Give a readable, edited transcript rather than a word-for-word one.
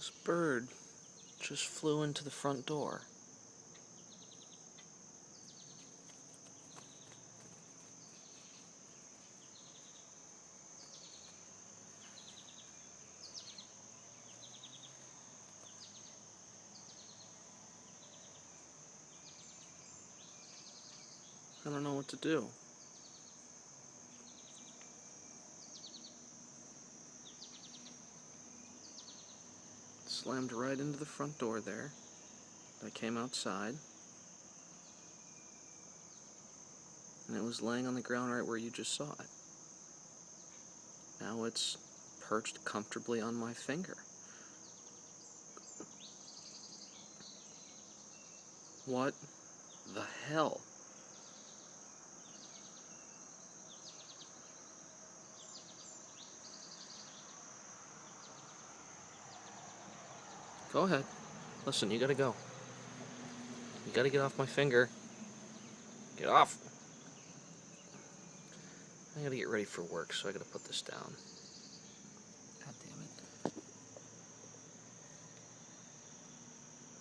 This bird just flew into the front door. I don't know what to do. Slammed right into the front door there. I came outside, and it was laying on the ground right where you just saw it. Now it's perched comfortably on my finger. What the hell? Go ahead. Listen, you gotta go. You gotta get off my finger. Get off! I gotta get ready for work, so I gotta put this down.